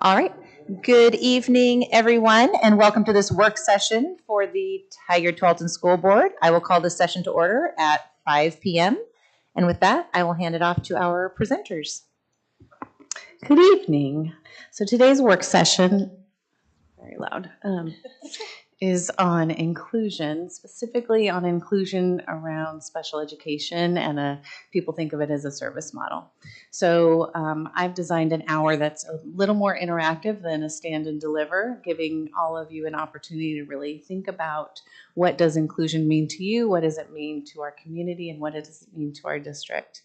All right. Good evening, everyone, and welcome to this work session for the Tigard-Tualatin School Board. I will call this session to order at 5 p.m. And with that, I will hand it off to our presenters. Good evening. So today's work session, very loud, is on inclusion, specifically on inclusion around special education, and people think of it as a service model. So I've designed an hour that's a little more interactive than a stand and deliver, giving all of you an opportunity to really think about what does inclusion mean to you, what does it mean to our community, and what does it mean to our district.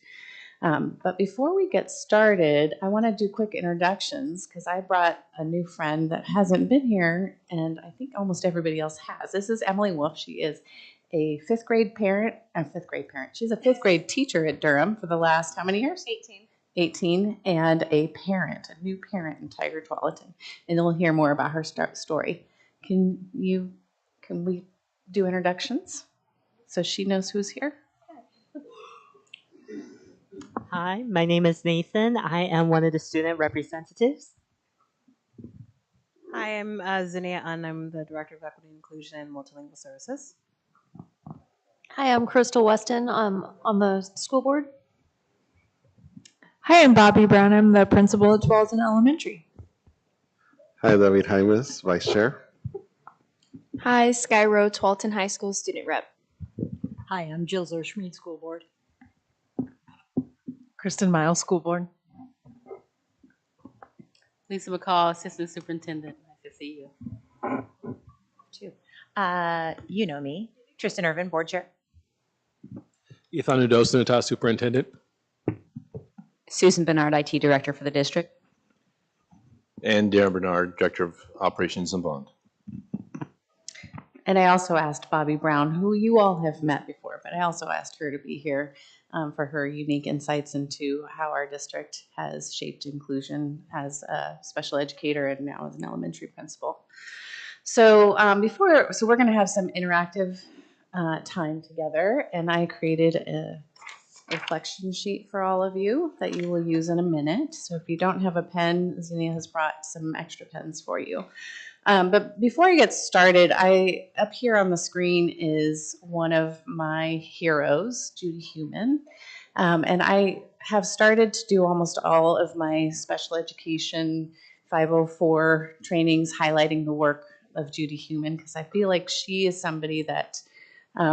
But before we get started, I want to do quick introductions because I brought a new friend that hasn't been here, and I think almost everybody else has. This is Emily Wolf. She is a fifth grade parent. She's a fifth grade teacher at Durham for the last how many years? 18, and a new parent in Tigard-Tualatin. And we'll hear more about her story. Can we do introductions so she knows who's here? Hi, my name is Nathan. I am one of the student representatives. Hi, I'm Zinnia Unn. I'm the Director of Equity, Inclusion, and Multilingual Services. Hi, I'm Crystal Weston. I'm on the school board. Hi, I'm Bobby Brown. I'm the principal at Tualatin Elementary. Hi, David Jaimes, Vice Chair. Hi, Sky Rowe, Tualatin High School Student Rep. Hi, I'm Jill Zerschmied, School Board. Kristen Miles, School Board. Lisa McCall, Assistant Superintendent. Nice to see you. You know me, Tristan Irvin, Board Chair. Ethan Udosa, Natas Superintendent. Susan Bernard, IT Director for the district. And Darren Bernard, Director of Operations and Bond. And I also asked Bobby Brown, who you all have met before, but I also asked her to be here for her unique insights into how our district has shaped inclusion as a special educator and now as an elementary principal. So we're going to have some interactive time together, and I created a reflection sheet for all of you that you will use in a minute. So if you don't have a pen, Zinnia has brought some extra pens for you. But before I get started, up here on the screen is one of my heroes, Judy Heumann. And I have started to do almost all of my special education 504 trainings highlighting the work of Judy Heumann because I feel like she is somebody that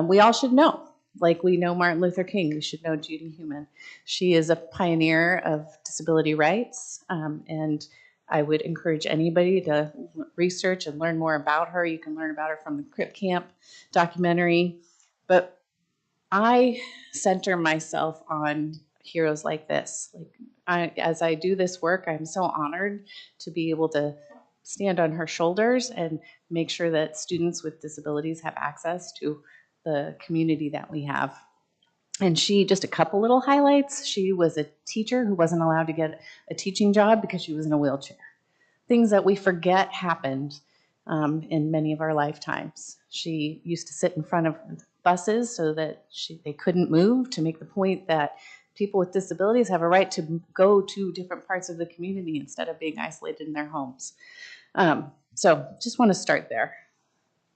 we all should know. Like we know Martin Luther King, we should know Judy Heumann. She is a pioneer of disability rights, and I would encourage anybody to research and learn more about her. You can learn about her from the Crip Camp documentary. But I center myself on heroes like this. As I do this work, I'm so honored to be able to stand on her shoulders and make sure that students with disabilities have access to the community that we have. And just a couple little highlights. She was a teacher who wasn't allowed to get a teaching job because she was in a wheelchair. Things that we forget happened in many of our lifetimes. She used to sit in front of buses so that they couldn't move, to make the point that people with disabilities have a right to go to different parts of the community instead of being isolated in their homes. So just want to start there.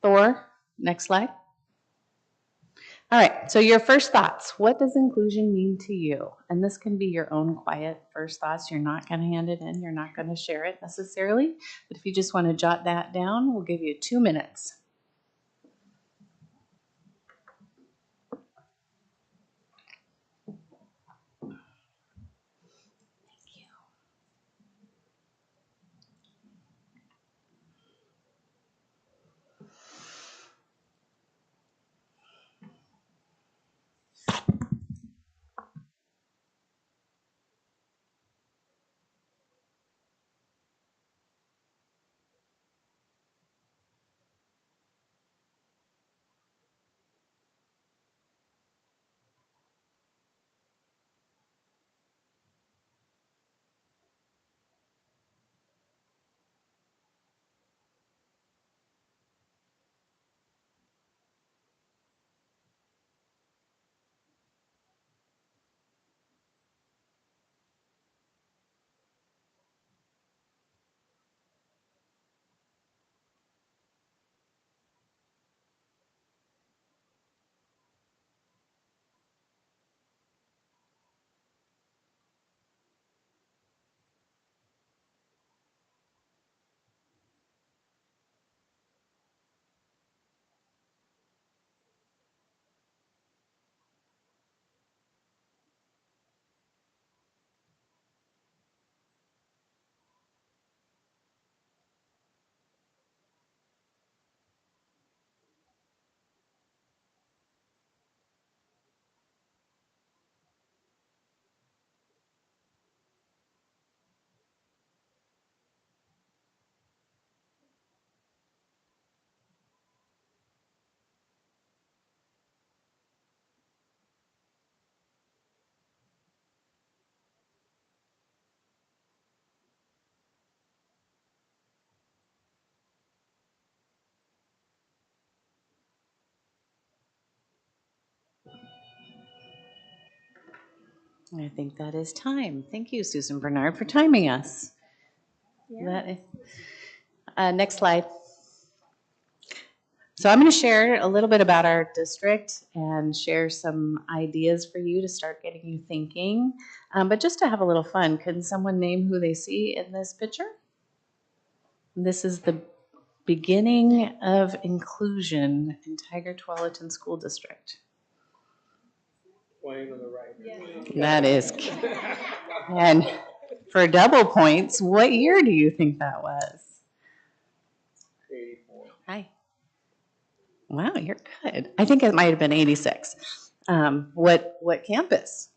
Thor, next slide. All right, so your first thoughts. What does inclusion mean to you? And this can be your own quiet first thoughts. You're not going to hand it in. You're not going to share it necessarily. But if you just want to jot that down, we'll give you 2 minutes. I think that is time. Thank you, Susan Bernard, for timing us. That is, next slide. So I'm going to share a little bit about our district and share some ideas for you to start getting you thinking. But just to have a little fun, can someone name who they see in this picture? This is the beginning of inclusion in Tigard-Tualatin School District. Wayne on the right. That is, and for double points, what year do you think that was? 84. Hi. Wow, you're good. I think it might have been 86. What campus?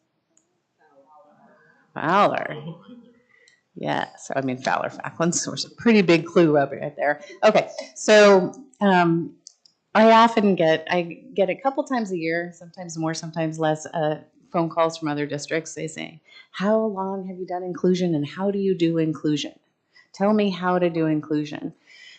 Fowler. Yeah, so I mean Fowler Falcons was a pretty big clue up right there. Okay, so I get a couple times a year, sometimes more, sometimes less, phone calls from other districts. They say, how long have you done inclusion and how do you do inclusion? Tell me how to do inclusion,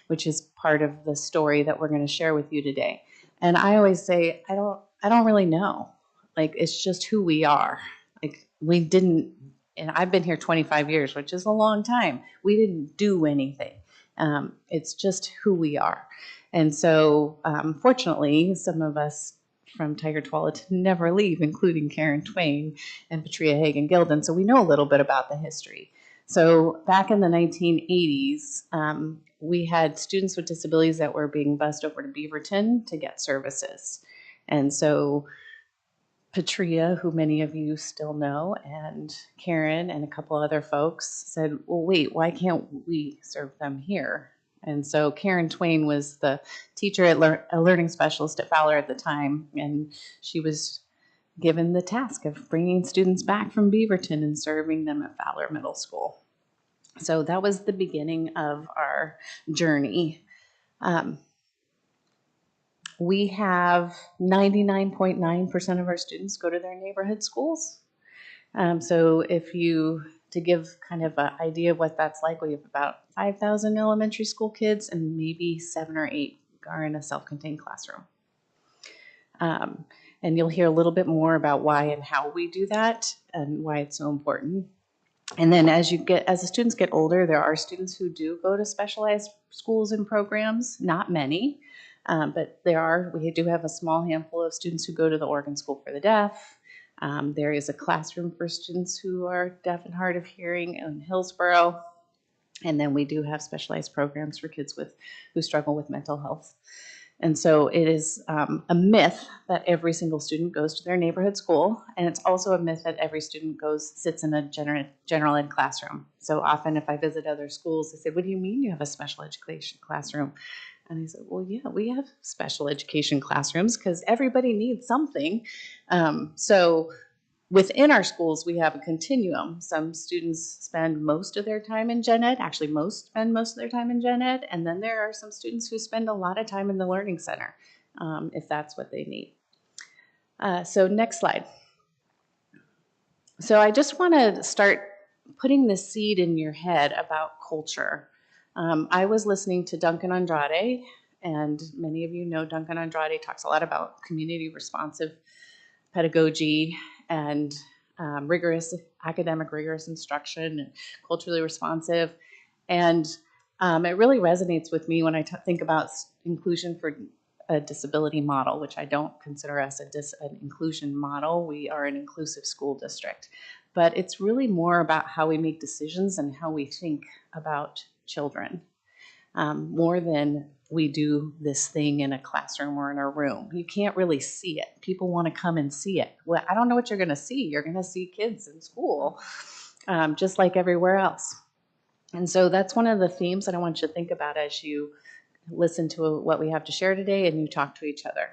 which is part of the story that we're going to share with you today. And I always say, I don't really know. Like, it's just who we are. Like, we didn't, and I've been here 25 years, which is a long time. We didn't do anything. It's just who we are. And so, fortunately, some of us from Tigard-Tualatin never leave, including Karen Twain and Patria Hagen-Gilden. So we know a little bit about the history. So back in the 1980s, we had students with disabilities that were being bused over to Beaverton to get services. And so Patria, who many of you still know, and Karen and a couple other folks said, well, wait, why can't we serve them here? And so Karen Twain was the teacher a learning specialist at Fowler at the time, and she was given the task of bringing students back from Beaverton and serving them at Fowler Middle School. So that was the beginning of our journey. We have 99.9% of our students go to their neighborhood schools. So to give kind of an idea of what that's like, we have about 5,000 elementary school kids and maybe 7 or 8 are in a self-contained classroom. And you'll hear a little bit more about why and how we do that and why it's so important. And then as the students get older, there are students who do go to specialized schools and programs, not many, but we do have a small handful of students who go to the Oregon School for the Deaf. There is a classroom for students who are deaf and hard of hearing in Hillsborough. And then we do have specialized programs for kids who struggle with mental health. And so it is a myth that every single student goes to their neighborhood school. And it's also a myth that every student sits in a general ed classroom. So often if I visit other schools, they say, what do you mean you have a special education classroom? And I said, well, yeah, we have special education classrooms because everybody needs something. So within our schools, we have a continuum. Some students spend most of their time in gen ed. Actually, most spend most of their time in gen ed. And then there are some students who spend a lot of time in the learning center, if that's what they need. So next slide. So I just want to start putting the seed in your head about culture. I was listening to Duncan Andrade, and many of you know Duncan Andrade talks a lot about community responsive pedagogy and academic rigorous instruction and culturally responsive. And it really resonates with me when I think about inclusion for a disability model, which I don't consider us an inclusion model. We are an inclusive school district. But it's really more about how we make decisions and how we think about children, more than we do this thing in a classroom or in a room. You can't really see it. People want to come and see it. Well, I don't know what you're going to see. You're going to see kids in school, just like everywhere else. And so that's one of the themes that I want you to think about as you listen to what we have to share today and you talk to each other.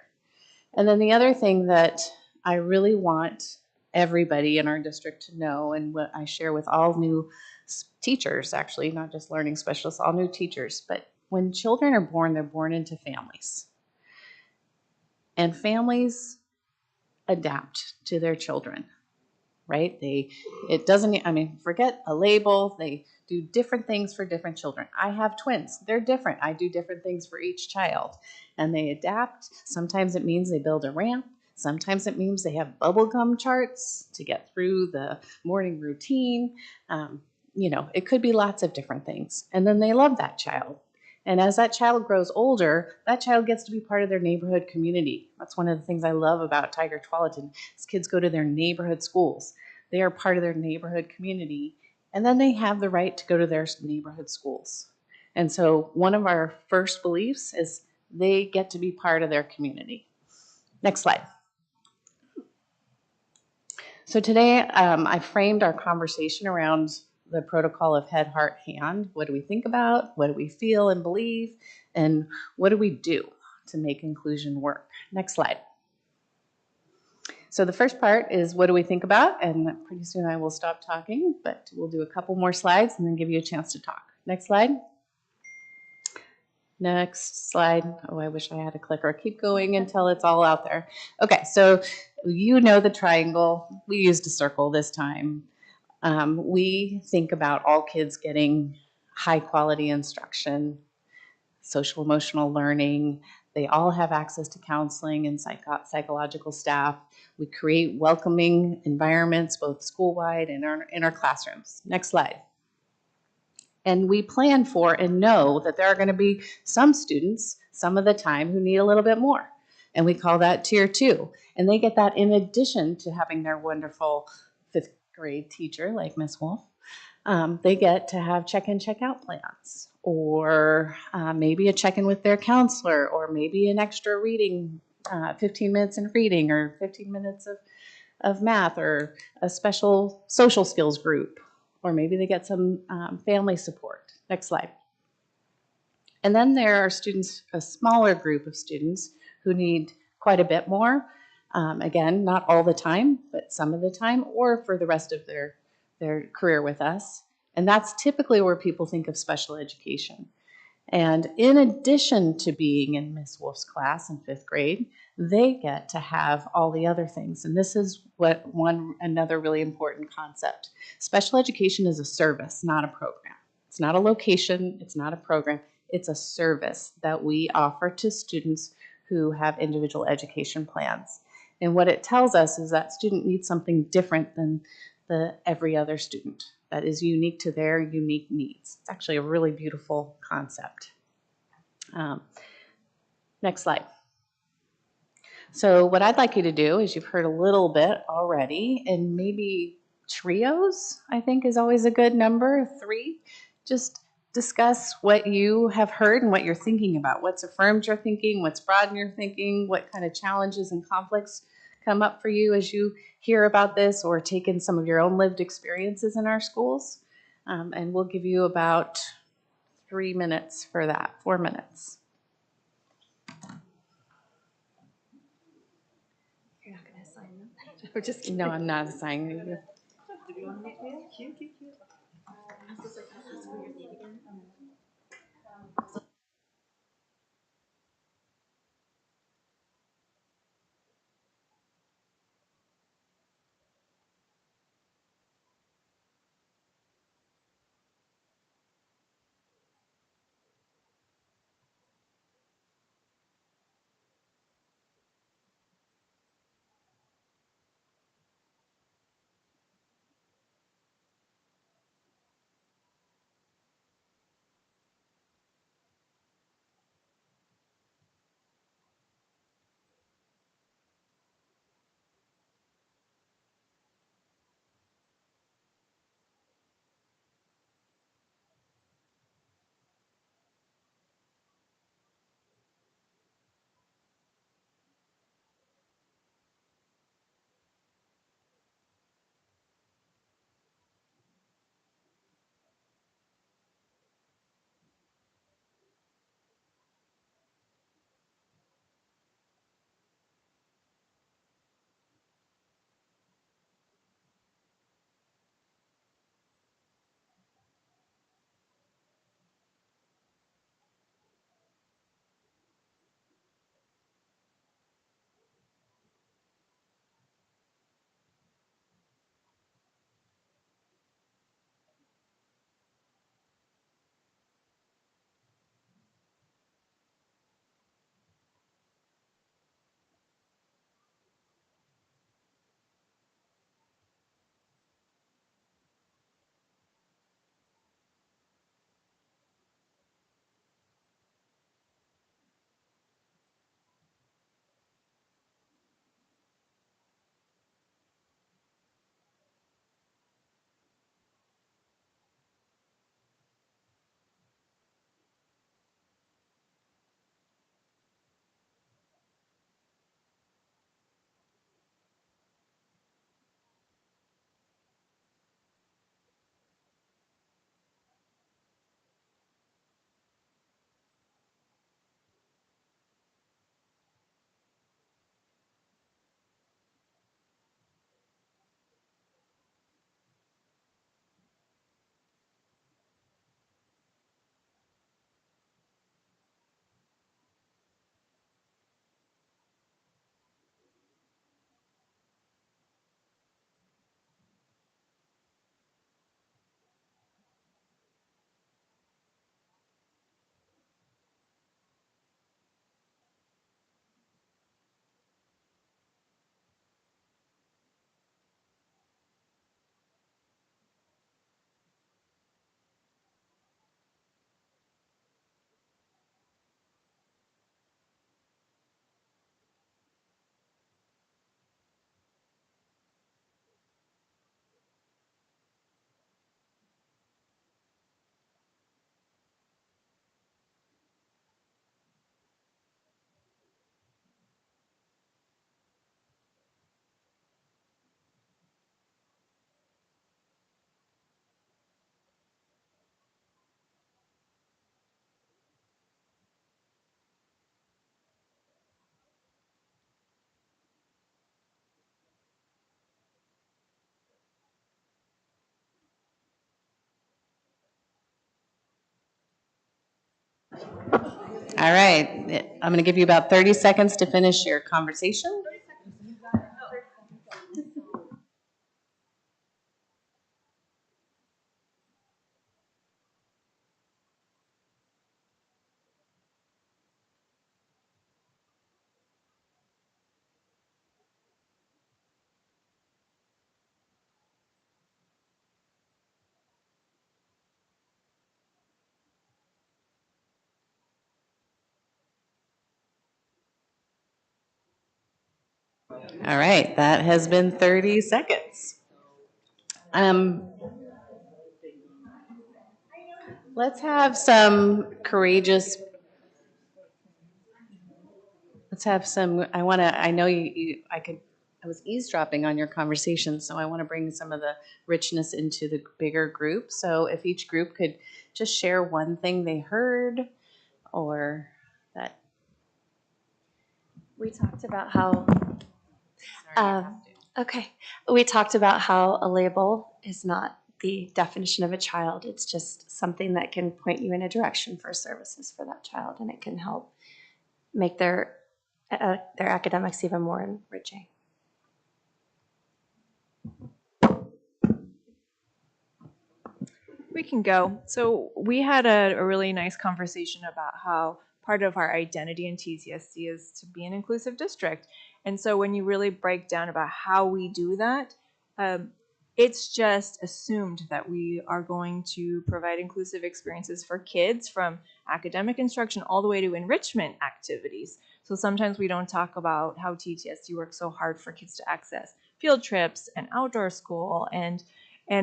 And then the other thing that I really want everybody in our district to know, and what I share with all new teachers, actually, not just learning specialists, all new teachers, but when children are born, they're born into families. And families adapt to their children, right? Forget a label. They do different things for different children. I have twins. They're different. I do different things for each child. And they adapt. Sometimes it means they build a ramp. Sometimes it means they have bubblegum charts to get through the morning routine. It could be lots of different things. And then they love that child. And as that child grows older, that child gets to be part of their neighborhood community. That's one of the things I love about Tigard-Tualatin is kids go to their neighborhood schools. They are part of their neighborhood community, and then they have the right to go to their neighborhood schools. And so one of our first beliefs is they get to be part of their community. Next slide. So today I framed our conversation around the protocol of head, heart, hand. What do we think about? What do we feel and believe? And what do we do to make inclusion work? Next slide. So the first part is what do we think about? And pretty soon I will stop talking, but we'll do a couple more slides and then give you a chance to talk. Next slide. Next slide. Oh, I wish I had a clicker. Keep going until it's all out there. Okay, so you know the triangle. We used a circle this time. We think about all kids getting high quality instruction, social emotional learning. They all have access to counseling and psychological staff. We create welcoming environments, both school-wide and in our classrooms. Next slide. And we plan for and know that there are going to be some students, some of the time, who need a little bit more. And we call that Tier 2. And they get that in addition to having their wonderful 5th grade teacher like Miss Wolf. They get to have check-in, check-out plans, or maybe a check-in with their counselor, or maybe an extra reading, 15 minutes in reading, or 15 minutes of math, or a special social skills group, or maybe they get some family support. Next slide. And then there are students, a smaller group of students who need quite a bit more. Again, not all the time, but some of the time, or for the rest of their career with us. And that's typically where people think of special education. And in addition to being in Miss Wolf's class in 5th grade, they get to have all the other things. And this is another really important concept. Special education is a service, not a program. It's not a location, it's not a program, it's a service that we offer to students who have individual education plans. And what it tells us is that student needs something different than every other student that is unique to their unique needs. It's actually a really beautiful concept. Next slide. So what I'd like you to do is, you've heard a little bit already, and maybe trios, I think, is always a good number, 3. Just discuss what you have heard and what you're thinking about. What's affirmed your thinking, what's broadened your thinking, what kind of challenges and conflicts come up for you as you hear about this or take in some of your own lived experiences in our schools. And we'll give you about 3 minutes for that, 4 minutes. You're not going to assign them? I'm just kidding. No, I'm not assigning you. All right, I'm going to give you about 30 seconds to finish your conversation. All right, that has been 30 seconds. Let's have some courageous. Let's have some. I know I was eavesdropping on your conversation, so I want to bring some of the richness into the bigger group. So if each group could just share one thing they heard or that. We talked about how, we talked about how a label is not the definition of a child. It's just something that can point you in a direction for services for that child, and it can help make their academics even more enriching. We can go. So we had a really nice conversation about how part of our identity in TTSD is to be an inclusive district. And so when you really break down about how we do that, it's just assumed that we are going to provide inclusive experiences for kids from academic instruction all the way to enrichment activities. So sometimes we don't talk about how TTSD works so hard for kids to access field trips and outdoor school and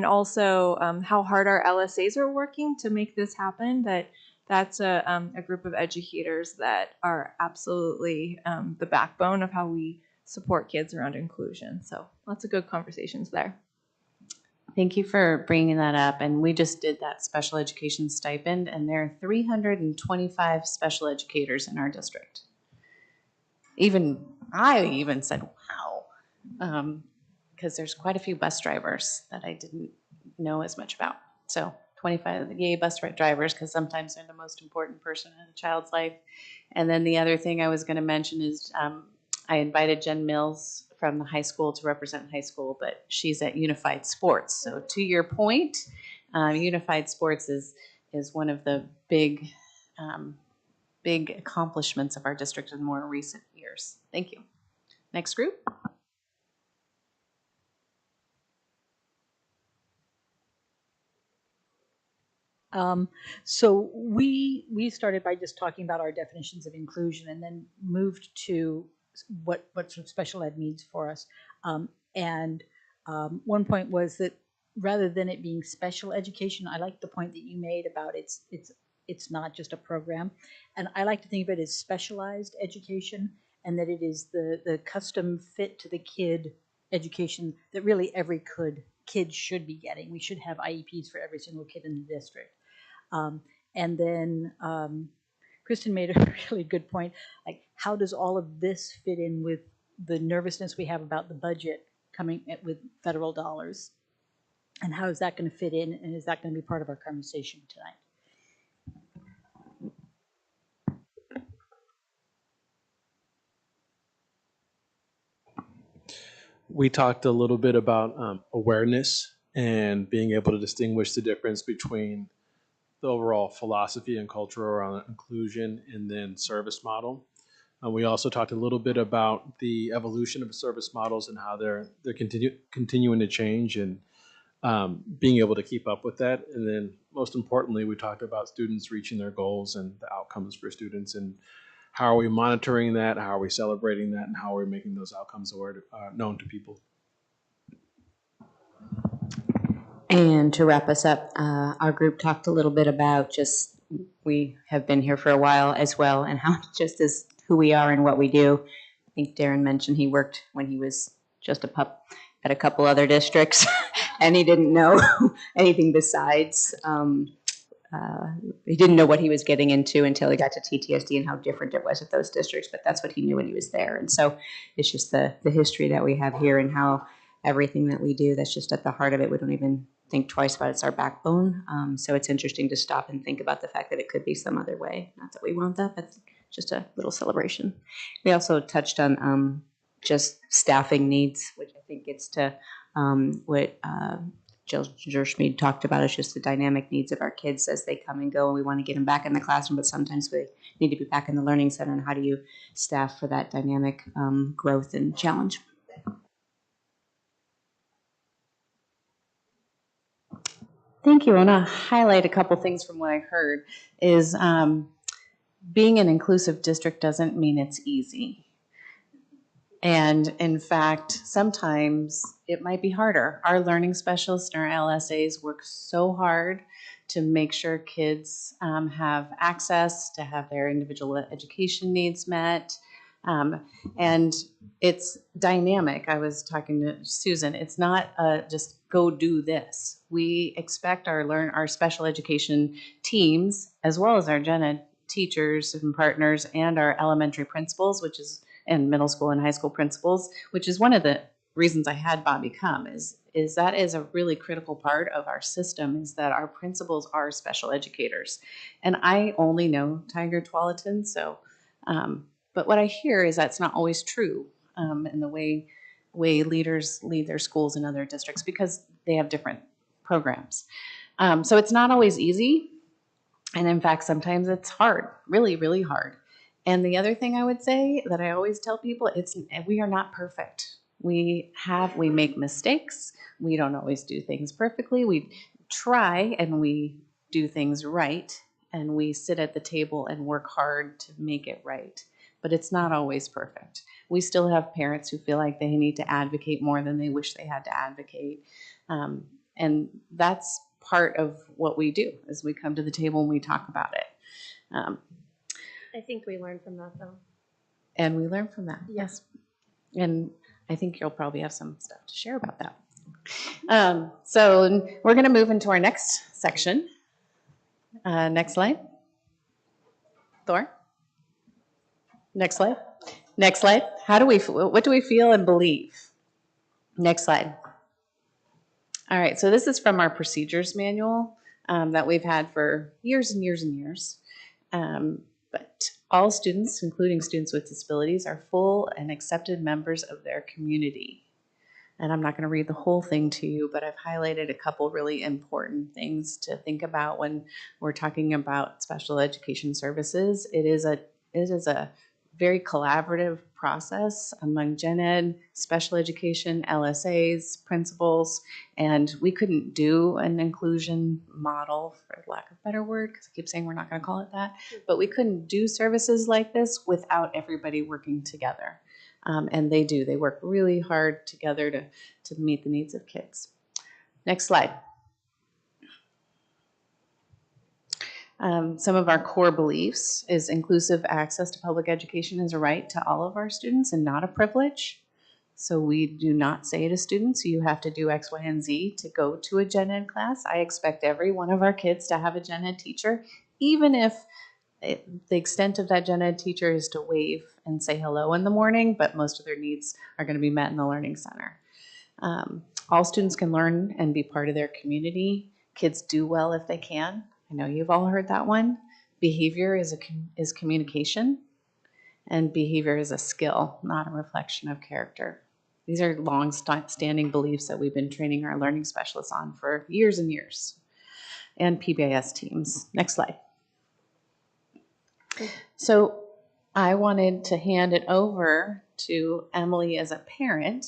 also how hard our LSAs are working to make this happen. That's a group of educators that are absolutely the backbone of how we support kids around inclusion. So lots of good conversations there. Thank you for bringing that up. And we just did that special education stipend, and there are 325 special educators in our district. I even said, wow. Because there's quite a few bus drivers that I didn't know as much about. So 25, yay, bus drivers, because sometimes they're the most important person in a child's life. And then the other thing I was going to mention is I invited Jen Mills from the high school to represent high school, but she's at Unified Sports. So to your point, Unified Sports is one of the big accomplishments of our district in more recent years. Thank you. Next group. So we started by just talking about our definitions of inclusion and then moved to what sort of special ed means for us. One point was that rather than it being special education, I like the point that you made about it's not just a program. And I like to think of it as specialized education, and that it is the custom fit to the kid education that really every kid should be getting. We should have IEPs for every single kid in the district. And then Kristen made a really good point, like how does all of this fit in with the nervousness we have about the budget coming with federal dollars? And how is that going to fit in, and is that going to be part of our conversation tonight? We talked a little bit about awareness and being able to distinguish the difference between the overall philosophy and culture around inclusion and then service model. We also talked a little bit about the evolution of service models and how they're continuing to change, and being able to keep up with that. And then most importantly, we talked about students reaching their goals and the outcomes for students, and how are we monitoring that, how are we celebrating that, and how are we making those outcomes known to people. And to wrap us up, our group talked a little bit about just, we have been here for a while as well, and how just as who we are and what we do. I think Darren mentioned he worked when he was just a pup at a couple other districts, and he didn't know anything besides. He didn't know what he was getting into until he got to TTSD and how different it was at those districts, but that's what he knew when he was there. And so it's just the history that we have here and how everything that we do, that's just at the heart of it. We don't even think twice about it. It's our backbone. So it's interesting to stop and think about the fact that it could be some other way. Not that we want that, but just a little celebration. We also touched on just staffing needs, which I think gets to what Jill Schmid talked about, is just the dynamic needs of our kids as they come and go, and we want to get them back in the classroom, but sometimes we need to be back in the learning center, and how do you staff for that dynamic growth and challenge? Thank you. I want to highlight a couple things from what I heard is being an inclusive district doesn't mean it's easy. And in fact, sometimes it might be harder. Our learning specialists and our LSAs work so hard to make sure kids have access, to have their individual education needs met. And it's dynamic. I was talking to Susan. It's not just go do this. We expect our special education teams, as well as our gen ed teachers and partners, and our elementary principals, and middle school and high school principals, which is one of the reasons I had Bobby come, is that is a really critical part of our system, is that our principals are special educators. And I only know Tigard-Tualatin, so, but what I hear is that's not always true in the way leaders lead their schools in other districts, because they have different programs. So it's not always easy. And in fact, sometimes it's hard, really, really hard. And the other thing I would say that I always tell people, we are not perfect. We make mistakes. We don't always do things perfectly. We try and we do things right. And we sit at the table and work hard to make it right. But it's not always perfect. We still have parents who feel like they need to advocate more than they wish they had to advocate. And that's part of what we do, is we come to the table and we talk about it. I think we learn from that, though. And we learn from that. Yes. And I think you'll probably have some stuff to share about that. So we're going to move into our next section. Next slide. Thor. Next slide. Next slide. What do we feel and believe? Next slide. All right, so this is from our procedures manual that we've had for years and years and years. But all students, including students with disabilities, are full and accepted members of their community. And I'm not going to read the whole thing to you, but I've highlighted a couple really important things to think about when we're talking about special education services. It is a very collaborative process among gen ed, special education, LSAs, principals, and we couldn't do an inclusion model, for lack of a better word, because I keep saying we're not going to call it that, but we couldn't do services like this without everybody working together. And they do. They work really hard together to meet the needs of kids. Next slide. Some of our core beliefs is inclusive access to public education is a right to all of our students and not a privilege. So we do not say to students, you have to do X, Y, and Z to go to a gen ed class. I expect every one of our kids to have a gen ed teacher, even if the extent of that gen ed teacher is to wave and say hello in the morning, but most of their needs are going to be met in the learning center. All students can learn and be part of their community. Kids do well if they can. I know you've all heard that one. Behavior is communication, and behavior is a skill, not a reflection of character. These are long-standing beliefs that we've been training our learning specialists on for years and years, and PBIS teams. Next slide. So I wanted to hand it over to Emily as a parent,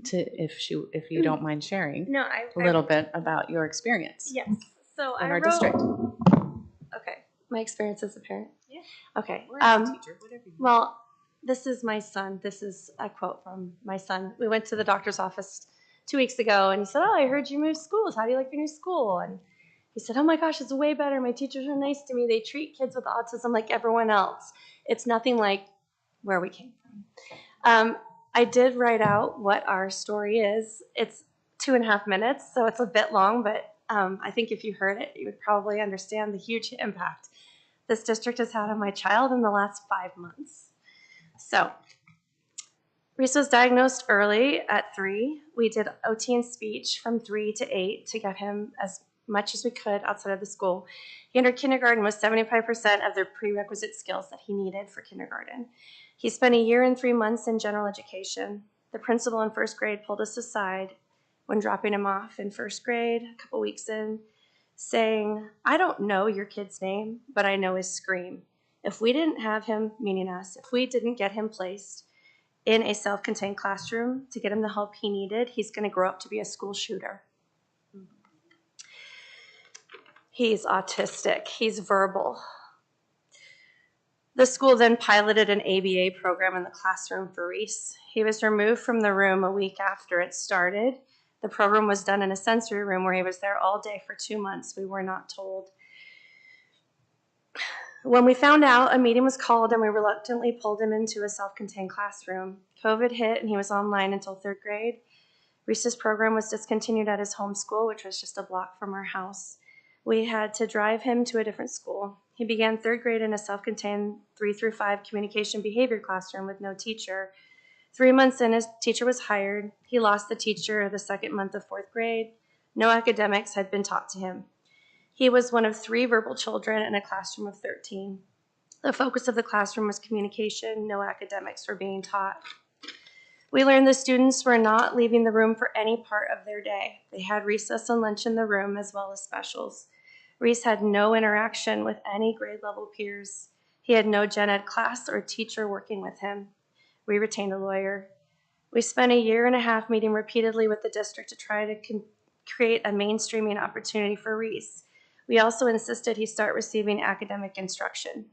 if you don't mind sharing a little bit about your experience. Yes. So in our district. Okay, my experience as a parent. Yeah. Okay. Or as a teacher, whatever you want. Well, this is my son. This is a quote from my son. We went to the doctor's office 2 weeks ago, and he said, "Oh, I heard you moved schools. How do you like your new school?" And he said, "Oh my gosh, it's way better. My teachers are nice to me. They treat kids with autism like everyone else. It's nothing like where we came from." I did write out what our story is. It's 2.5 minutes, so it's a bit long, but I think if you heard it, you would probably understand the huge impact this district has had on my child in the last 5 months. So Reese was diagnosed early at 3. We did OT and speech from 3 to 8 to get him as much as we could outside of the school. He entered kindergarten with 75% of the prerequisite skills that he needed for kindergarten. He spent a year and 3 months in general education. The principal in first grade pulled us aside when dropping him off in first grade a couple weeks in, saying, "I don't know your kid's name, but I know his scream. If we didn't have him," meaning us, "if we didn't get him placed in a self-contained classroom to get him the help he needed, he's going to grow up to be a school shooter." He's autistic. He's verbal. The school then piloted an ABA program in the classroom for Reese. He was removed from the room a week after it started. The program was done in a sensory room where he was there all day for 2 months. We were not told. When we found out, a meeting was called and we reluctantly pulled him into a self-contained classroom. COVID hit and he was online until 3rd grade. Reese's program was discontinued at his home school, which was just a block from our house. We had to drive him to a different school. He began 3rd grade in a self-contained 3 through 5 communication behavior classroom with no teacher. 3 months in, his teacher was hired. He lost the teacher the 2nd month of 4th grade. No academics had been taught to him. He was one of 3 verbal children in a classroom of 13. The focus of the classroom was communication. No academics were being taught. We learned the students were not leaving the room for any part of their day. They had recess and lunch in the room as well as specials. Reese had no interaction with any grade level peers. He had no gen ed class or teacher working with him. We retained a lawyer. We spent a year and a half meeting repeatedly with the district to try to create a mainstreaming opportunity for Reese. We also insisted he start receiving academic instruction.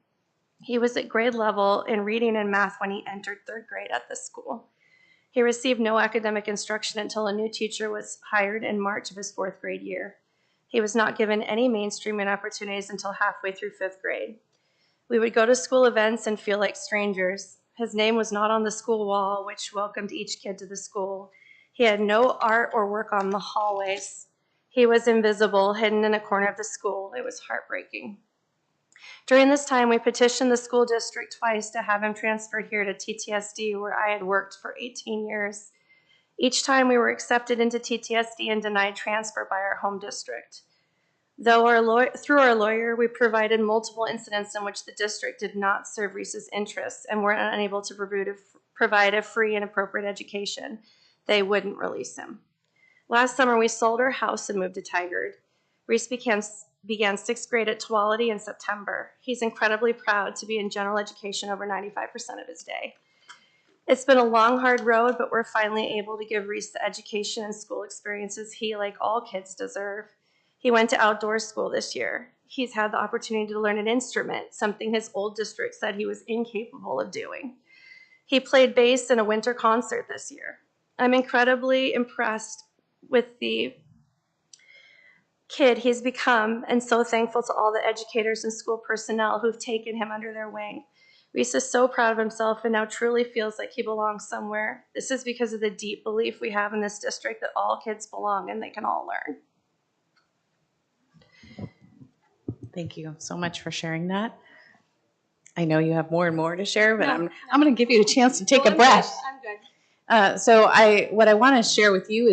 He was at grade level in reading and math when he entered 3rd grade at this school. He received no academic instruction until a new teacher was hired in March of his 4th grade year. He was not given any mainstreaming opportunities until halfway through 5th grade. We would go to school events and feel like strangers. His name was not on the school wall, which welcomed each kid to the school. He had no art or work on the hallways. He was invisible, hidden in a corner of the school. It was heartbreaking. During this time, we petitioned the school district twice to have him transferred here to TTSD, where I had worked for 18 years. Each time we were accepted into TTSD and denied transfer by our home district. Through our lawyer, we provided multiple incidents in which the district did not serve Reese's interests and were unable to provide a free and appropriate education. They wouldn't release him. Last summer, we sold our house and moved to Tigard. Reese began 6th grade at Tualatin in September. He's incredibly proud to be in general education over 95% of his day. It's been a long, hard road, but we're finally able to give Reese the education and school experiences he, like all kids, deserve. He went to outdoor school this year. He's had the opportunity to learn an instrument, something his old district said he was incapable of doing. He played bass in a winter concert this year. I'm incredibly impressed with the kid he's become and so thankful to all the educators and school personnel who've taken him under their wing. Reese is so proud of himself and now truly feels like he belongs somewhere. This is because of the deep belief we have in this district that all kids belong and they can all learn. Thank you so much for sharing that. I know you have more and more to share, but I'm going to give you a chance to take a breath. I'm good. So what I want to share with you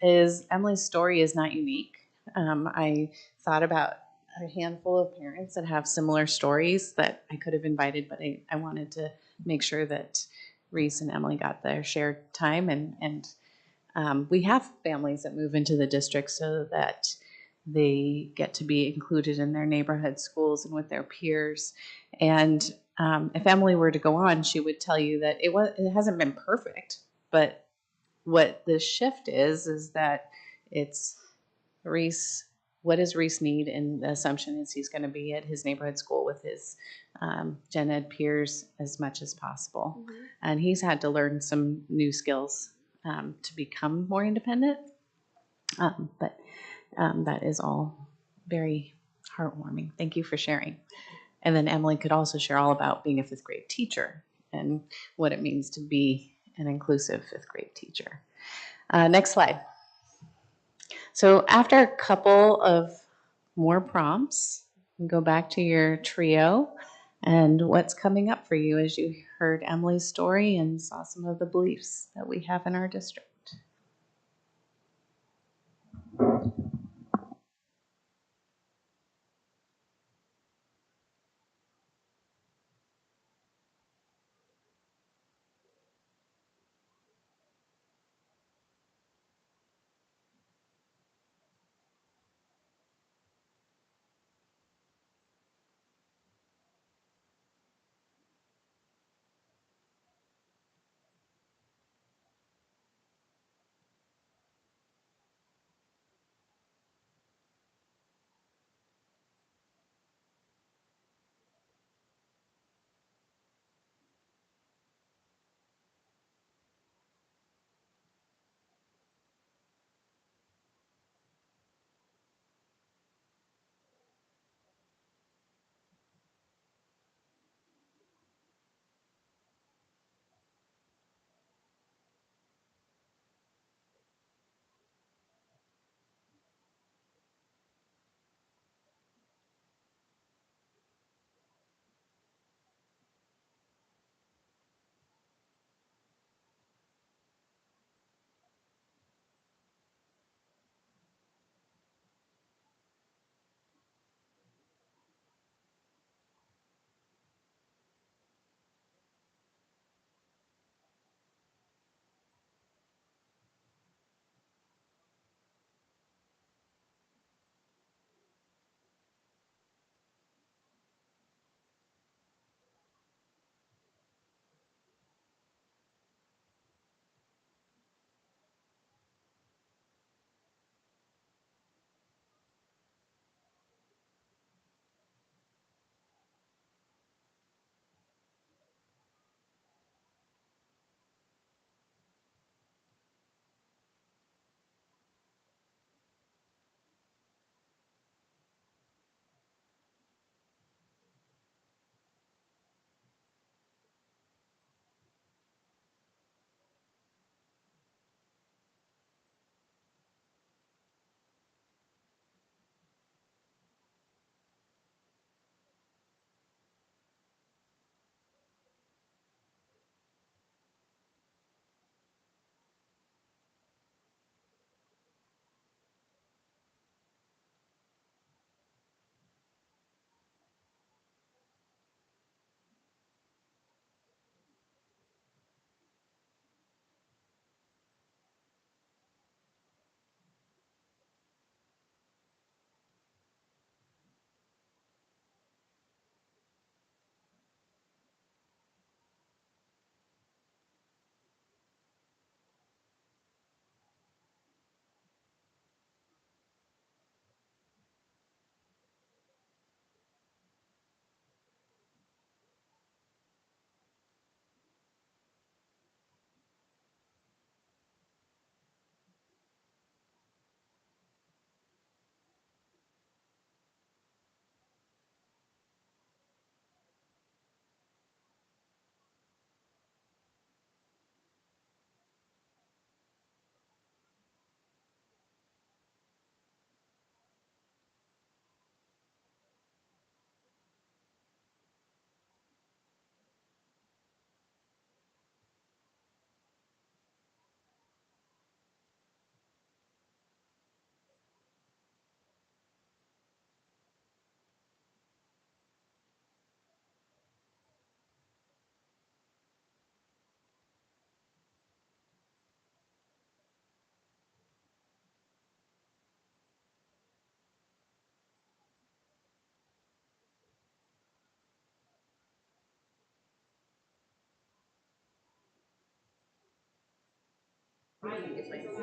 is Emily's story is not unique. I thought about a handful of parents that have similar stories that I could have invited, but I wanted to make sure that Reese and Emily got their shared time, and we have families that move into the district so that they get to be included in their neighborhood schools and with their peers. And if Emily were to go on, she would tell you that it hasn't been perfect, but what the shift is that it's Reese. What does Reese need? And the assumption is he's going to be at his neighborhood school with his gen ed peers as much as possible. Mm-hmm. And he's had to learn some new skills to become more independent. But that is all very heartwarming. Thank you for sharing. And then Emily could also share all about being a 5th grade teacher and what it means to be an inclusive 5th grade teacher. Next slide. So after a couple of more prompts, go back to your trio and what's coming up for you. As you heard Emily's story and saw some of the beliefs that we have in our district.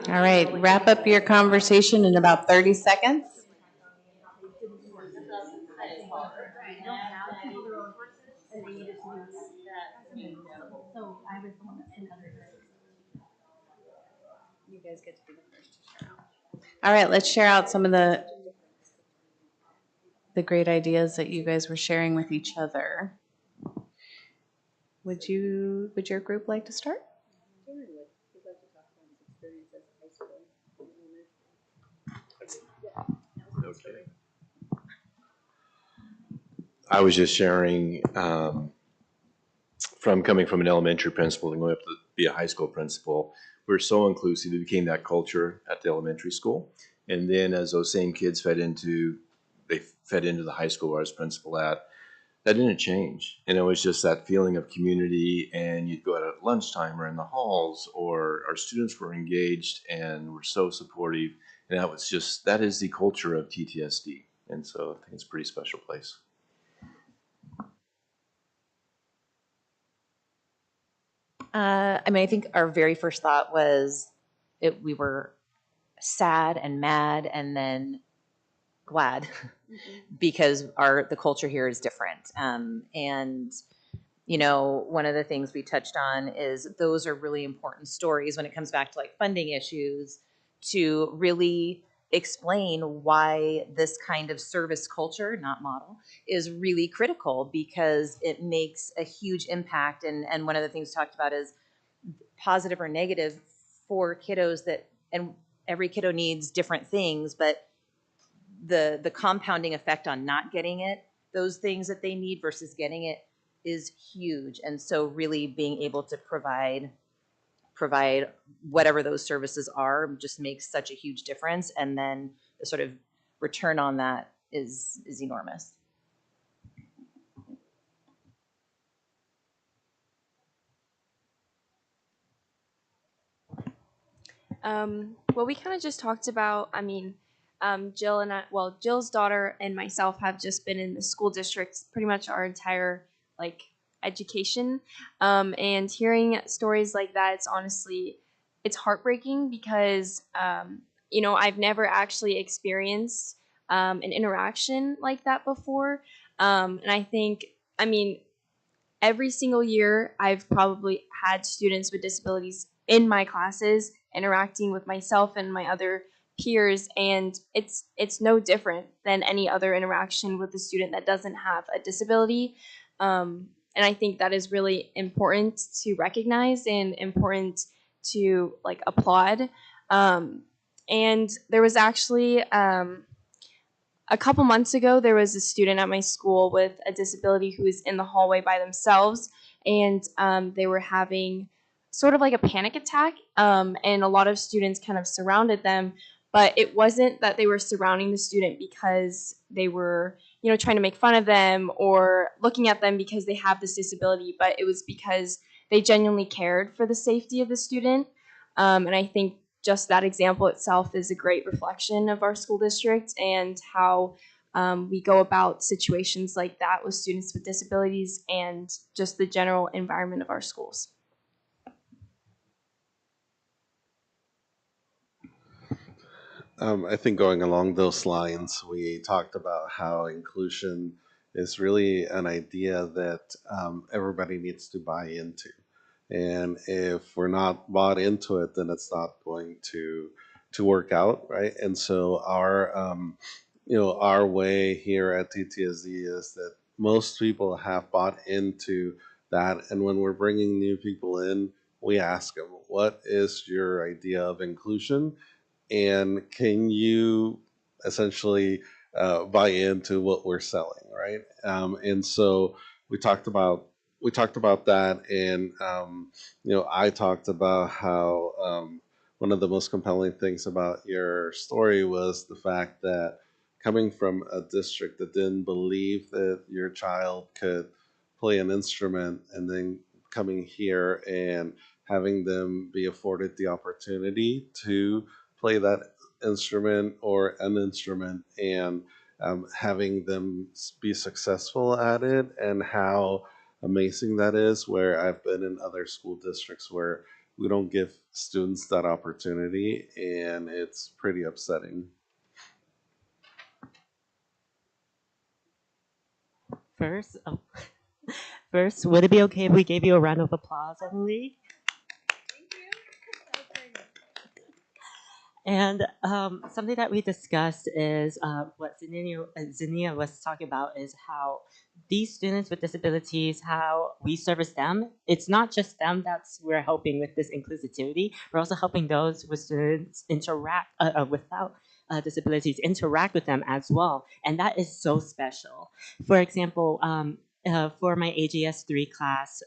All right, wrap up your conversation in about 30 seconds. You guys get to be the first to share out. All right, let's share out some of the great ideas that you guys were sharing with each other. Would your group like to start? Okay. I was just sharing from coming from an elementary principal and going up to be a high school principal, we're so inclusive. It became that culture at the elementary school. And then as those same kids fed into the high school where I was principal at, that didn't change. And it was just that feeling of community, and you'd go out at lunchtime or in the halls, or our students were engaged and were so supportive. And that is the culture of TTSD. And so I think it's a pretty special place. I think our very first thought was we were sad and mad and then glad because the culture here is different. And one of the things we touched on is those are really important stories when it comes back to like funding issues, to really explain why this kind of service culture, not model, is really critical because it makes a huge impact. And one of the things talked about is positive or negative for kiddos and every kiddo needs different things, but the compounding effect on not getting it, those things that they need versus getting it, is huge. And so really being able to provide whatever those services are just makes such a huge difference. And then the sort of return on that is enormous. Well, we kind of just talked about, Jill and Jill's daughter and myself have just been in the school district pretty much our entire education. And hearing stories like that, it's heartbreaking because, I've never actually experienced an interaction like that before. And I think, every single year I've probably had students with disabilities in my classes interacting with myself and my other peers, and it's no different than any other interaction with a student that doesn't have a disability. And I think that is really important to recognize and important to applaud. And there was actually a couple months ago, there was a student at my school with a disability who was in the hallway by themselves, and they were having sort of like a panic attack, and a lot of students kind of surrounded them, but it wasn't that they were surrounding the student because they were, trying to make fun of them or looking at them because they have this disability, but it was because they genuinely cared for the safety of the student. And I think just that example itself is a great reflection of our school district and how we go about situations like that with students with disabilities and just the general environment of our schools. I think going along those lines, we talked about how inclusion is really an idea that everybody needs to buy into. And if we're not bought into it, then it's not going to work out, right? And so our way here at TTSD is that most people have bought into that, and when we're bringing new people in, we ask them, "What is your idea of inclusion? And can you essentially buy into what we're selling, right?" And so we talked about that, and I talked about how one of the most compelling things about your story was the fact that coming from a district that didn't believe that your child could play an instrument, and then coming here and having them be afforded the opportunity to play that instrument or an instrument, and having them be successful at it, and how amazing that is, where I've been in other school districts where we don't give students that opportunity, and it's pretty upsetting. First, would it be okay if we gave you a round of applause, Emily? And something that we discussed is what Zinnia was talking about is how these students with disabilities, how we service them. It's not just them that's we're helping with this inclusivity. We're also helping those with students without disabilities interact with them as well. And that is so special. For example, for my AGS 3 class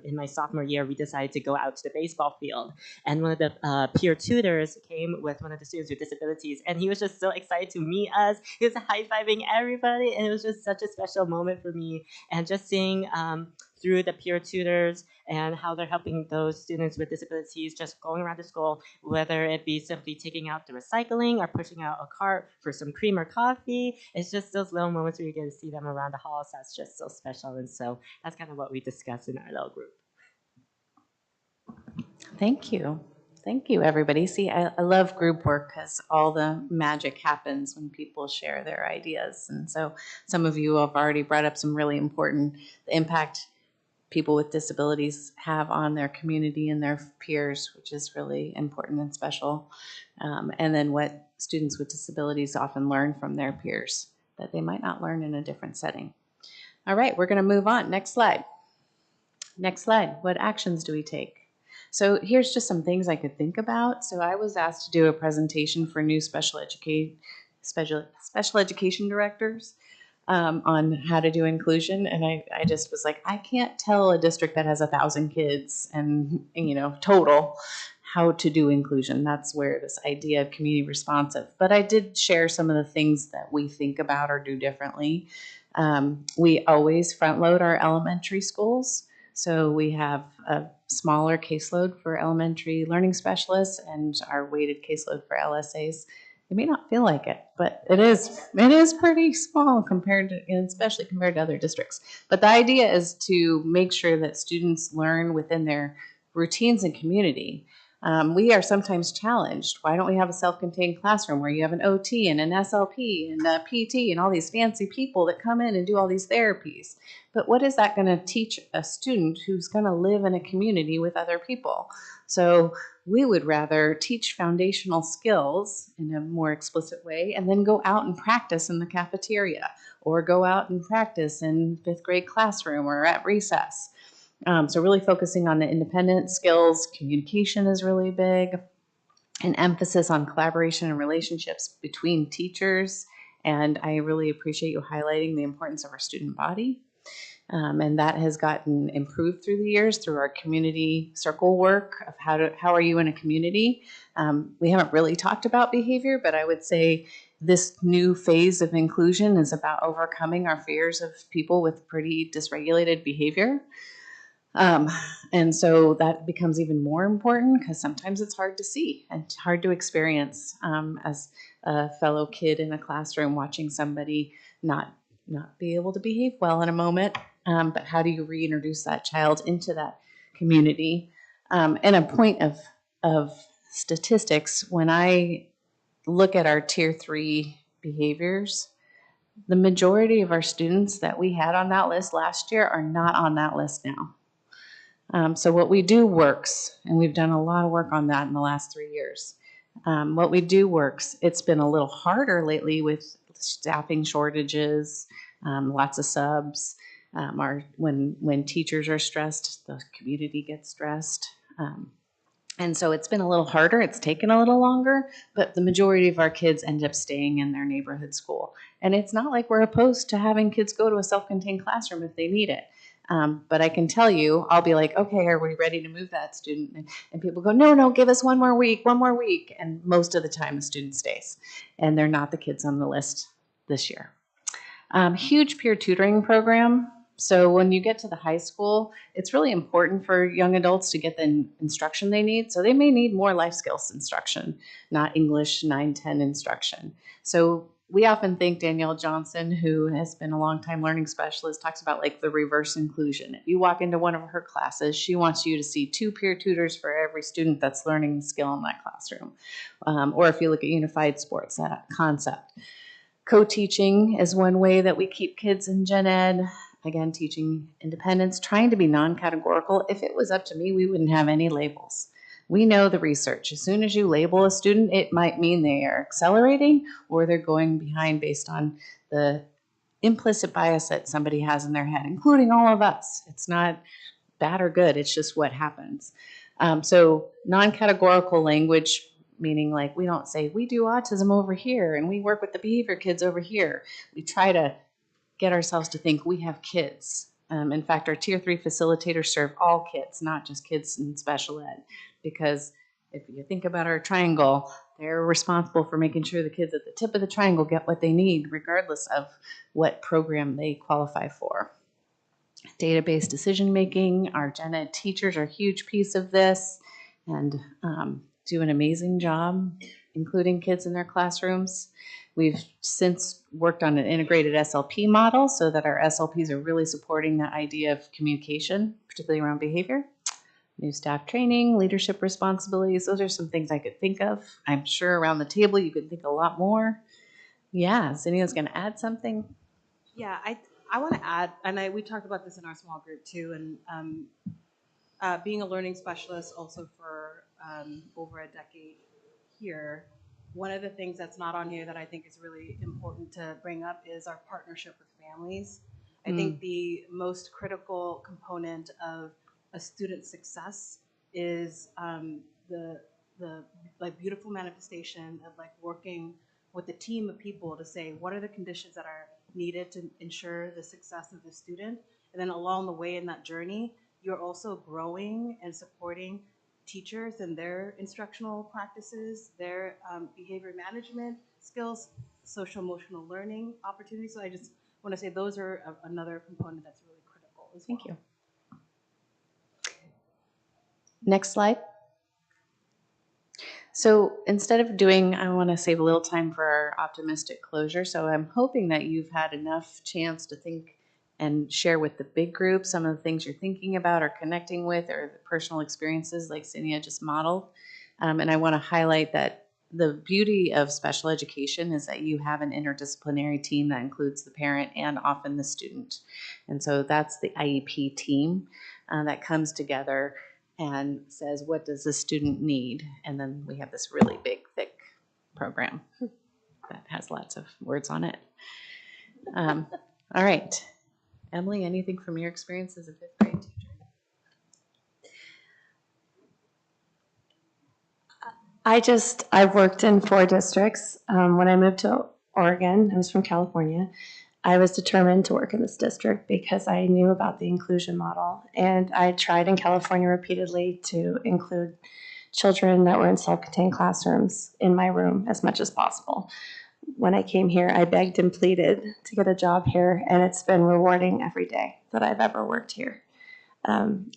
in my sophomore year, we decided to go out to the baseball field. And one of the peer tutors came with one of the students with disabilities, and he was just so excited to meet us. He was high-fiving everybody, and it was just such a special moment for me. And just seeing through the peer tutors and how they're helping those students with disabilities just going around the school, whether it be simply taking out the recycling or pushing out a cart for some cream or coffee. It's just those little moments where you get to see them around the halls. That's just so special. And so that's kind of what we discussed in our little group. Thank you. Thank you, everybody. See, I love group work because all the magic happens when people share their ideas. And so some of you have already brought up some really important impact people with disabilities have on their community and their peers, which is really important and special. And then what students with disabilities often learn from their peers that they might not learn in a different setting. All right, we're going to move on. Next slide. Next slide. What actions do we take? So here's just some things I could think about. So I was asked to do a presentation for new special education directors on how to do inclusion, and I just was like, I can't tell a district that has 1,000 kids and total how to do inclusion. That's where this idea of community responsive. But I did share some of the things that we think about or do differently. We always front load our elementary schools. So we have a smaller caseload for elementary learning specialists and our weighted caseload for LSAs. It may not feel like it, but it is pretty small compared to, and especially compared to other districts. But the idea is to make sure that students learn within their routines and community. We are sometimes challenged. Why don't we have a self-contained classroom where you have an OT and an SLP and a PT and all these fancy people that come in and do all these therapies? But what is that going to teach a student who's going to live in a community with other people? So we would rather teach foundational skills in a more explicit way and then go out and practice in the cafeteria or go out and practice in fifth grade classroom or at recess. So really focusing on the independent skills. Communication is really big. An emphasis on collaboration and relationships between teachers. And I really appreciate you highlighting the importance of our student body. And that has gotten improved through the years through our community circle work of how are you in a community. We haven't really talked about behavior, but I would say this new phase of inclusion is about overcoming our fears of people with pretty dysregulated behavior. And so that becomes even more important because sometimes it's hard to see and hard to experience as a fellow kid in a classroom watching somebody not be able to behave well in a moment. But how do you reintroduce that child into that community? And a point of statistics, when I look at our tier 3 behaviors, the majority of our students that we had on that list last year are not on that list now. So what we do works, and we've done a lot of work on that in the last 3 years. What we do works. It's been a little harder lately with staffing shortages, lots of subs. When teachers are stressed, the community gets stressed. And so it's been a little harder. It's taken a little longer, but the majority of our kids end up staying in their neighborhood school. And it's not like we're opposed to having kids go to a self-contained classroom if they need it. But I can tell you, I'll be like, okay, are we ready to move that student? And people go, no, give us one more week. And most of the time the student stays. And they're not the kids on the list this year. Huge peer tutoring program. So when you get to the high school, it's really important for young adults to get the instruction they need. So they may need more life skills instruction, not English 9-10 instruction. So we often think Danielle Johnson, who has been a longtime learning specialist, talks about like the reverse inclusion. If you walk into one of her classes, she wants you to see 2 peer tutors for every student that's learning the skill in that classroom. Or if you look at unified sports, that concept. Co-teaching is one way that we keep kids in gen ed. Again, teaching independence, trying to be non-categorical. If it was up to me, we wouldn't have any labels. We know the research. As soon as you label a student, it might mean they are accelerating or they're going behind based on the implicit bias that somebody has in their head, including all of us. It's not bad or good. It's just what happens. So non-categorical language, meaning like we don't say we do autism over here and we work with the behavior kids over here. We try to get ourselves to think we have kids In fact, our Tier 3 facilitators serve all kids, not just kids in special ed, because if you think about our triangle, they're responsible for making sure the kids at the tip of the triangle get what they need, regardless of what program they qualify for. Database decision making, our gen ed teachers are a huge piece of this and do an amazing job including kids in their classrooms. We've since worked on an integrated SLP model so that our SLPs are really supporting that idea of communication, particularly around behavior. New staff training, leadership responsibilities, those are some things I could think of. I'm sure around the table you could think a lot more. Yeah, Zinnia's going to add something. Yeah, I want to add, and we talked about this in our small group too, and being a learning specialist also for over a decade here, one of the things that's not on here that I think is really important to bring up is our partnership with families. I think the most critical component of a student's success is the like beautiful manifestation of like working with a team of people to say what are the conditions that are needed to ensure the success of the student, and then along the way in that journey you're also growing and supporting teachers and their instructional practices, their behavior management skills, social emotional learning opportunities. So I just want to say those are another component that's really critical as well. Thank you. Next slide. So instead of doing, I want to save a little time for our optimistic closure. So I'm hoping that you've had enough chance to think and share with the big group some of the things you're thinking about or connecting with or the personal experiences like Zinnia just modeled. And I want to highlight that the beauty of special education is that you have an interdisciplinary team that includes the parent and often the student. And so that's the IEP team that comes together and says, what does the student need? And then we have this really big, thick program that has lots of words on it. All right. Emily, anything from your experience as a fifth grade teacher? I've worked in 4 districts. When I moved to Oregon, I was from California. I was determined to work in this district because I knew about the inclusion model. And I tried in California repeatedly to include children that were in self-contained classrooms in my room as much as possible. When I came here, I begged and pleaded to get a job here, and it's been rewarding every day that I've ever worked here.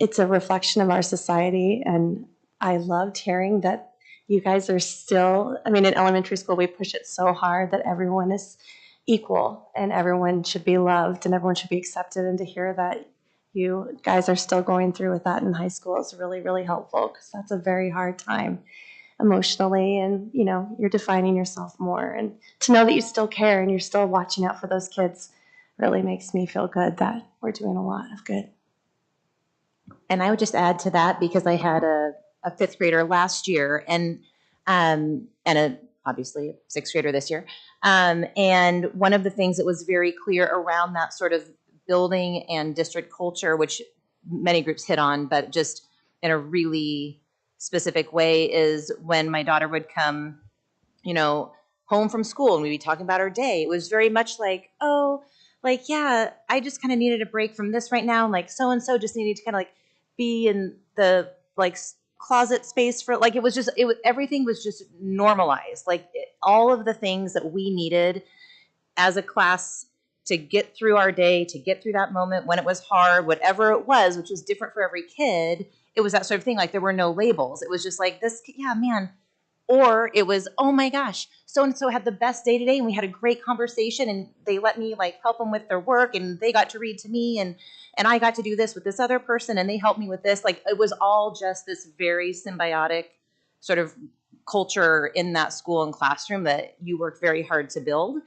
It's a reflection of our society, and I loved hearing that you guys are still, I mean, in elementary school, we push it so hard that everyone is equal and everyone should be loved and everyone should be accepted, and to hear that you guys are still going through with that in high school is really, really helpful because that's a very hard time emotionally, and you know, you're defining yourself more, and to know that you still care and you're still watching out for those kids really makes me feel good that we're doing a lot of good. And I would just add to that, because I had a fifth grader last year and obviously a sixth grader this year. And one of the things that was very clear around that sort of building and district culture, which many groups hit on, but just in a really specific way, is when my daughter would come, you know, home from school and we'd be talking about her day. It was very much like, oh, like, yeah, I just kind of needed a break from this right now. Like so-and-so just needed to kind of like be in the like closet space for, like, everything was just normalized. Like all of the things that we needed as a class to get through our day, to get through that moment when it was hard, whatever it was, which was different for every kid. It was that sort of thing. Like there were no labels. It was just like this, yeah, man. Or it was, oh my gosh, so-and-so had the best day today and we had a great conversation and they let me like help them with their work and they got to read to me and I got to do this with this other person and they helped me with this. Like it was all just this very symbiotic sort of culture in that school and classroom that you worked very hard to build.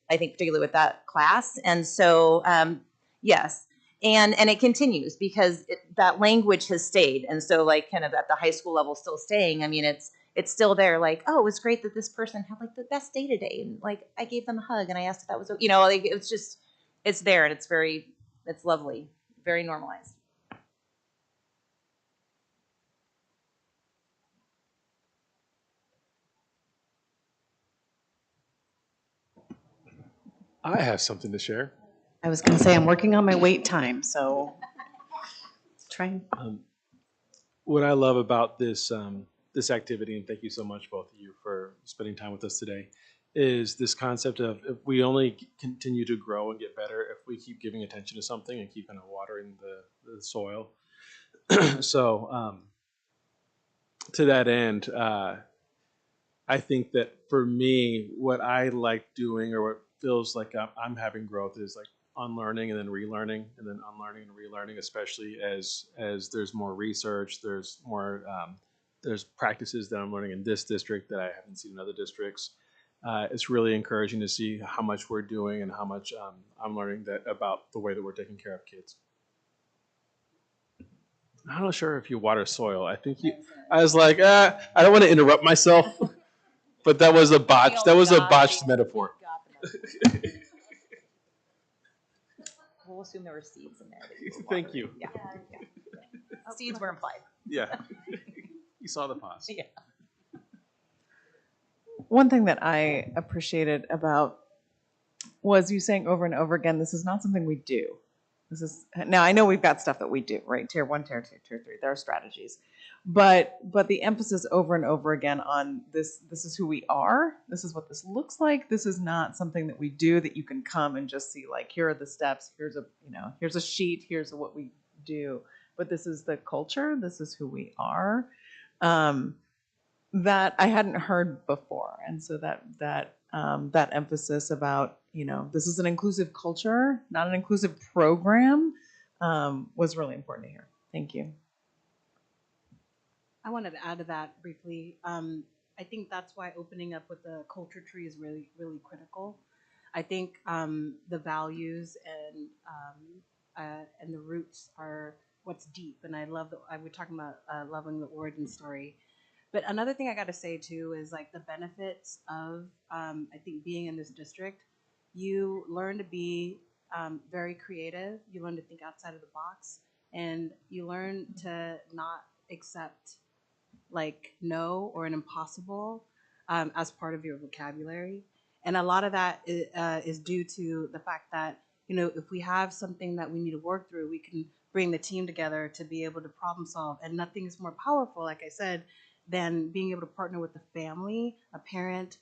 I think particularly with that class. And so, yes. And it continues because that language has stayed. And so like kind of at the high school level still staying, I mean, it's still there. Like, oh, it was great that this person had like the best day today. And like, I gave them a hug and I asked if that was, you know, like it's just, it's there and it's lovely, very normalized. I have something to share. I was going to say I'm working on my wait time, so trying. What I love about this this activity, and thank you so much, both of you, for spending time with us today, is this concept of if we only continue to grow and get better if we keep giving attention to something and keep kind of watering the soil. So to that end, I think that for me, what I like doing or what feels like I'm having growth is like unlearning and then relearning and then unlearning and relearning, especially as there's more research, there's more there's practices that I'm learning in this district that I haven't seen in other districts. It's really encouraging to see how much we're doing and how much I'm learning that about the way that we're taking care of kids. I'm not sure if you water soil. I think I was like, I don't want to interrupt myself, but that was a botch. That was a botched metaphor. We'll assume there were seeds in there. Thank you. Yeah. Seeds were implied. Yeah. You saw the pause. Yeah. One thing that I appreciated about was you saying over and over again, this is not something we do. This is, now I know we've got stuff that we do, right? Tier 1, tier 2, tier 3, there are strategies. But the emphasis over and over again on this is who we are. This is what this looks like. This is not something that we do that you can come and just see like, here are the steps, here's a sheet, here's what we do. But this is the culture, this is who we are. That I hadn't heard before. And so that emphasis about, this is an inclusive culture, not an inclusive program, was really important to hear. Thank you. I wanted to add to that briefly. I think that's why opening up with the culture tree is really, really critical. I think the values and the roots are what's deep. And I love that we're talking about loving the origin story. But another thing I got to say too is like the benefits of I think being in this district. You learn to be very creative. You learn to think outside of the box, and you learn to not accept like no or an impossible as part of your vocabulary. And a lot of that is due to the fact that if we have something that we need to work through, we can bring the team together to be able to problem solve. And nothing is more powerful, like I said, than being able to partner with a family, a parent,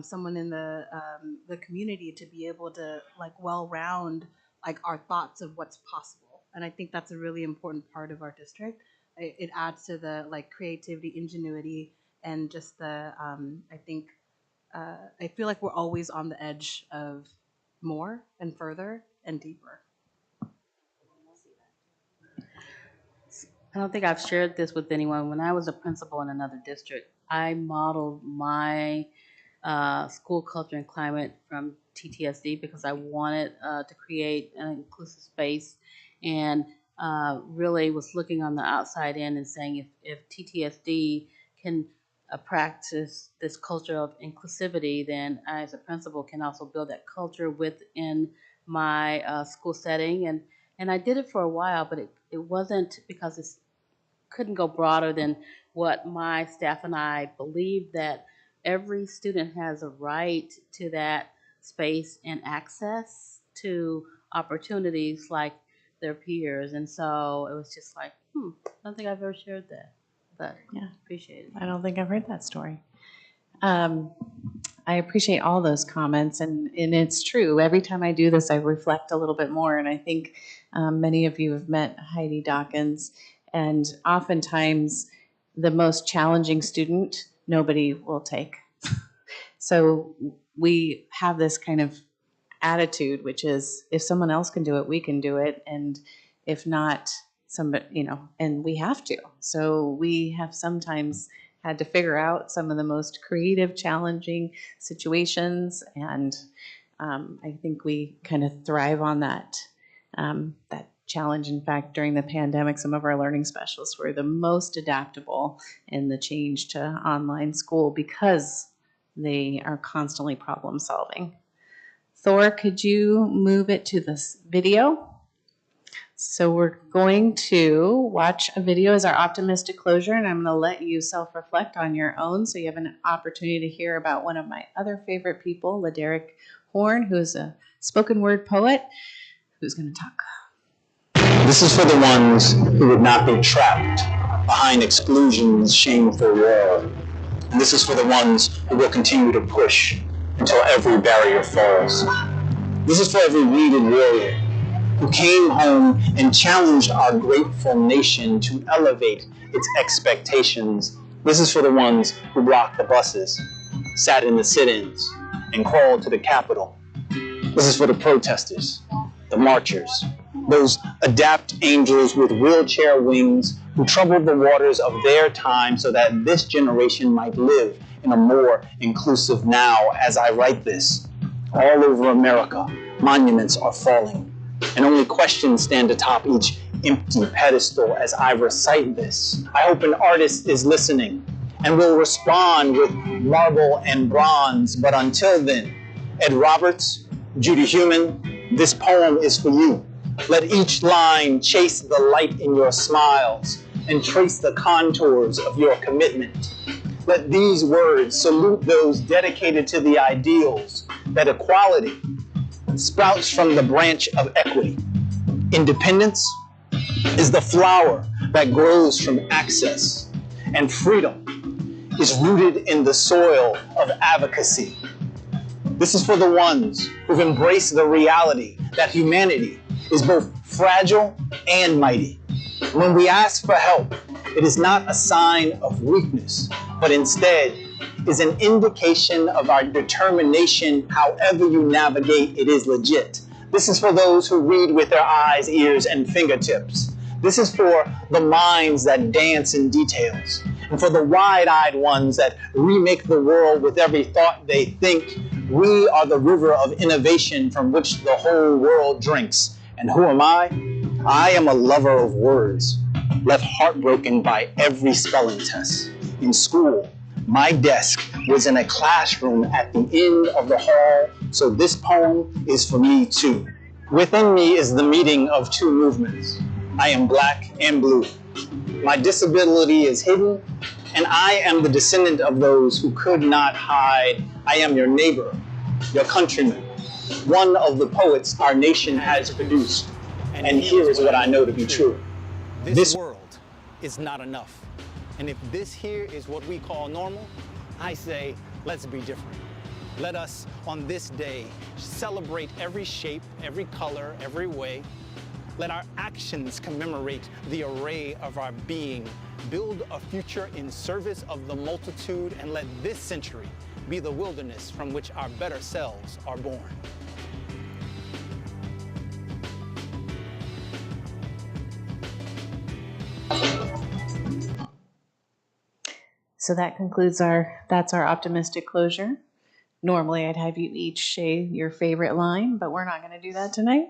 someone in the community to be able to like well-round like our thoughts of what's possible. And I think that's a really important part of our district. It adds to the like creativity, ingenuity, and just the I feel like we're always on the edge of more and further and deeper. I don't think I've shared this with anyone. When I was a principal in another district, I modeled my school culture and climate from TTSD because I wanted to create an inclusive space, and really was looking on the outside in and saying if TTSD can practice this culture of inclusivity, then I as a principal can also build that culture within my school setting. And I did it for a while, but it wasn't because it's couldn't go broader than what my staff and I believe that every student has a right to that space and access to opportunities like their peers. And so it was just like, I don't think I've ever shared that, but yeah, appreciate it. I don't think I've heard that story. I appreciate all those comments, and it's true. Every time I do this, I reflect a little bit more, and I think many of you have met Heidi Dawkins, and oftentimes the most challenging student, nobody will take. So we have this kind of attitude, which is if someone else can do it, we can do it, and if not, somebody, and we have to. So we have sometimes had to figure out some of the most creative, challenging situations, and I think we kind of thrive on that challenge. In fact, during the pandemic, some of our learning specialists were the most adaptable in the change to online school because they are constantly problem solving. Thor, could you move it to this video? So we're going to watch a video as our optimistic closure, and I'm going to let you self-reflect on your own so you have an opportunity to hear about one of my other favorite people, LaDerrick Horn, who's a spoken word poet who's going to talk. This is for the ones who would not be trapped behind exclusion's shameful wall. And this is for the ones who will continue to push until every barrier falls. This is for every wounded warrior who came home and challenged our grateful nation to elevate its expectations. This is for the ones who blocked the buses, sat in the sit-ins, and crawled to the Capitol. This is for the protesters, the marchers, those adapt angels with wheelchair wings who troubled the waters of their time so that this generation might live in a more inclusive now. As I write this, all over America, monuments are falling, and only questions stand atop each empty pedestal as I recite this. I hope an artist is listening and will respond with marble and bronze. But until then, Ed Roberts, Judy Heumann, this poem is for you. Let each line chase the light in your smiles and trace the contours of your commitment. Let these words salute those dedicated to the ideals that equality sprouts from the branch of equity. Independence is the flower that grows from access, and freedom is rooted in the soil of advocacy. This is for the ones who've embraced the reality that humanity is both fragile and mighty. When we ask for help, it is not a sign of weakness, but instead is an indication of our determination. However you navigate, it is legit. This is for those who read with their eyes, ears, and fingertips. This is for the minds that dance in details, and for the wide-eyed ones that remake the world with every thought they think. We are the river of innovation from which the whole world drinks. And who am I? I am a lover of words, left heartbroken by every spelling test. In school, my desk was in a classroom at the end of the hall, so this poem is for me too. Within me is the meeting of two movements. I am black and blue. My disability is hidden, and I am the descendant of those who could not hide. I am your neighbor, your countryman, one of the poets our nation has produced. And here is what I know to be true. This world is not enough. And if this here is what we call normal, I say, let's be different. Let us, on this day, celebrate every shape, every color, every way. Let our actions commemorate the array of our being. Build a future in service of the multitude, and let this century be the wilderness from which our better selves are born. So that concludes that's our optimistic closure. Normally I'd have you each say your favorite line, but we're not going to do that tonight.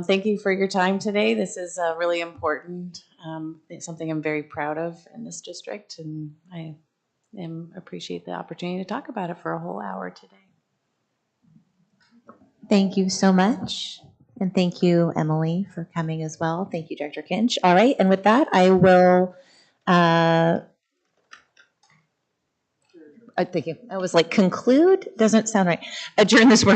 Thank you for your time today. This is really important. It's something I'm very proud of in this district, and I appreciate the opportunity to talk about it for a whole hour today. Thank you so much. And thank you, Emily, for coming as well. Thank you, Dr. Kinch. All right, and with that, I will thank you. I was like, conclude? Doesn't sound right. Adjourn this work.